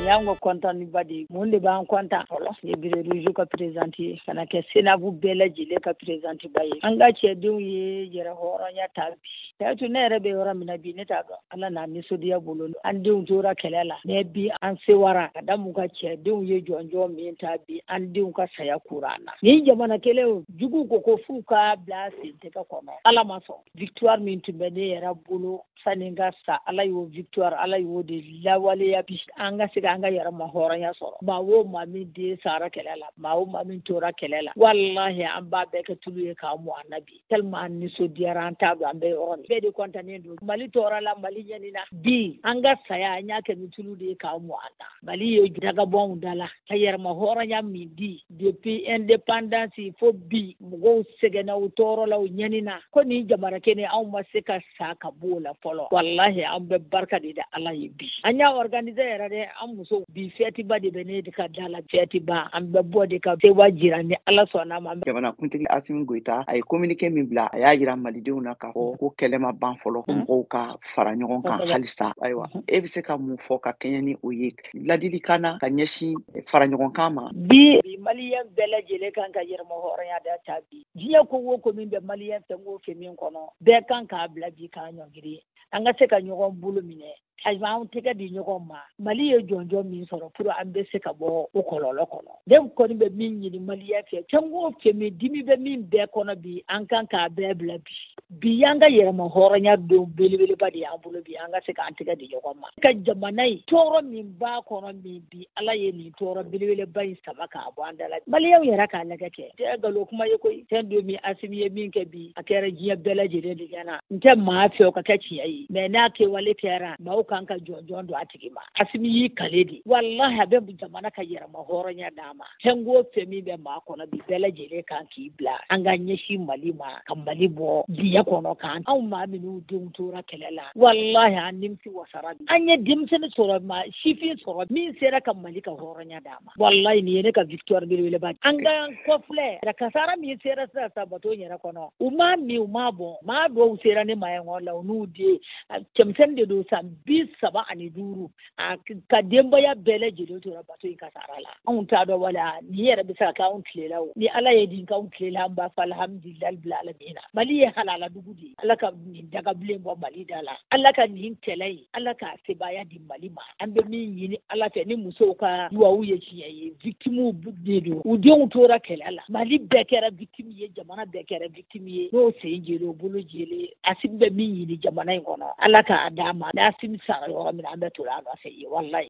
yango kontaan ni badi mun de ban kontaan folo ye bire ruju ka présenter kana ke senabu bela jile ka présenter baye anga ce dun ye jera horo ya tabi ta tu ne rebe wora mina bi ne ta ga ala na mi so dia bolo an dun tora kelela ne bi an se wara da mu ka ce dun ye jonjo mi tabi an dun ka saya kurana ni jamana kele jugu ko fuka blase te ka kono ala ma so victoire min tumbene era bolo saninga sa ala yo victoire ala yo de lawale ya bi anga siga anga yara ma horo ya soro ma wo ma min de sara kelela ma wo ma min tora kelela wallahi an ba be ka tulu e ka mu annabi tellement ni so diaran ta ba be on be de kontane do mali tora la mali yanina bi anga saya nya ke mi tulu de ka mu anda mali yo daga bon dala ta yara ma horo ya mi di depuis indépendance fo bi go segena u toro la yanina ko ni jamara kene an ma se ka saka bola folo wallahi an be barka de Allah yi bi anya organiser era de an muso bi feti ba de bene de ka dala feti ba an be bode ka te wajira ni Allah sona ma jamana kuntigi Assimi Goita ay communiqué min bila aya yira malidenw na ka ko kelema ban folo ko ka fara ɲɔgɔn kan halisa aywa e bɛ se ka mun fɔ ka kɛɲɛ ni o ye ladili kana ka ɲɛsin fara ɲɔgɔn kan ma bi maliyɛn bɛɛ lajɛlen kan ka yɛrɛma hɔrɔnya da ta bi diɲɛ ko wo ko min bɛ maliyɛn fɛn o fɛn min kɔnɔ bɛɛ kan k'a bila bi k'a ɲɔngiri an ka se ka ɲɔgɔn bolo minɛ ayiwa an tɛgɛ di ɲɔgɔn ma mali ye jɔnjɔn min sɔrɔ pour an bɛ se ka bɔ o kɔlɔlɔ kɔnɔ ne kɔni bɛ min ɲini maliyɛn fɛ fɛn o fɛn min dimi bɛ min bɛɛ kɔnɔ bi an kan k'a bɛɛ bila bi y'an ka yɛrɛma hɔrɔnya don belebeleba de y'an bolo bi an ka se k'an tɛgɛ di ɲɔgɔn ma ka jamana in tɔɔrɔ min b'a kɔnɔ min bi ala ye nin tɔɔrɔ belebeleba in sama k'a bɔ an da la maliyɛnw yɛrɛ k'a lajɛ kɛ tɛ nkalon kuma ye koyi fɛn don min Assimi ye min kɛ bi a kɛra diɲɛ bɛɛ lajɛlen de ɲɛna n tɛ maa fɛ o ka kɛ tiɲɛ ye mais n'a kɛwale kɛra maaw kan ka jɔnjɔn don a tigi ma Assimi y'i kale de wallahi a bɛ jamana ka yɛrɛma hɔrɔnya d'a ma fɛn o fɛn min bɛ maa kɔnɔ bi bɛɛ lajɛlen kan k'i bila an ka ɲɛsin mali ma ka mali bɔ diɲɛ kɔnɔ kan anw maa minnu denw tora kɛlɛ la wallahi an nimisi wasara bi an ye denmisɛnnin sɔrɔ ma sifin sɔrɔ min sera ka mali ka hɔrɔnya d'a ma wallahi nin ye ne ka victoire belebeleba an ka kɔfilɛ kasara min sera sisan sabato yɛrɛ kɔnɔ u m'a min u m'a bɔn maa dɔw sera ne ma yan la u n'u den cɛmisɛnnin de don san 35 ka denbaya bɛɛ lajɛlen tora bato in kasara la anw t'a dɔn wala ni yɛrɛ bɛ se ka kɛ anw tilela o ni ala ye din k'anw tilela an b'a fɔ alhamdulilahi bil alamina mali ye halala dugu di ala ka nin dagabilen bɔ mali da la ala ka nin kɛlɛ ye ala ka sebaya di mali ma an bɛ min ɲini ala fɛ ni musow ka duwawu ye tiɲɛ ye victimew de don u denw tora kɛlɛ la mali bɛɛ kɛra victime ye jamana bɛɛ kɛra victime ye n'o sen jeli o bolo jeli Assimi bɛ min ɲini jamana in kɔnɔ ala k'a d'a ma Assimi sara yɔrɔ min an bɛ to a nɔfɛ ye wallahi